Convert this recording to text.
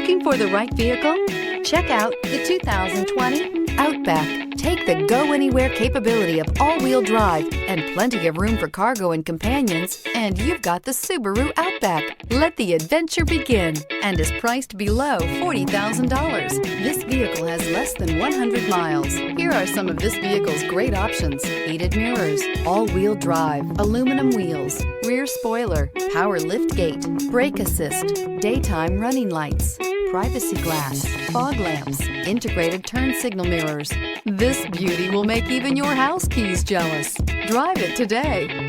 Looking for the right vehicle? Check out the 2020 Outback. Take the go-anywhere capability of all-wheel drive and plenty of room for cargo and companions, and you've got the Subaru Outback. Let the adventure begin, and is priced below $40,000. This vehicle has less than 100 miles. Here are some of this vehicle's great options: heated mirrors, all-wheel drive, aluminum wheels, rear spoiler, power liftgate, brake assist, daytime running lights, privacy glass, fog lamps, integrated turn signal mirrors. This beauty will make even your house keys jealous. Drive it today.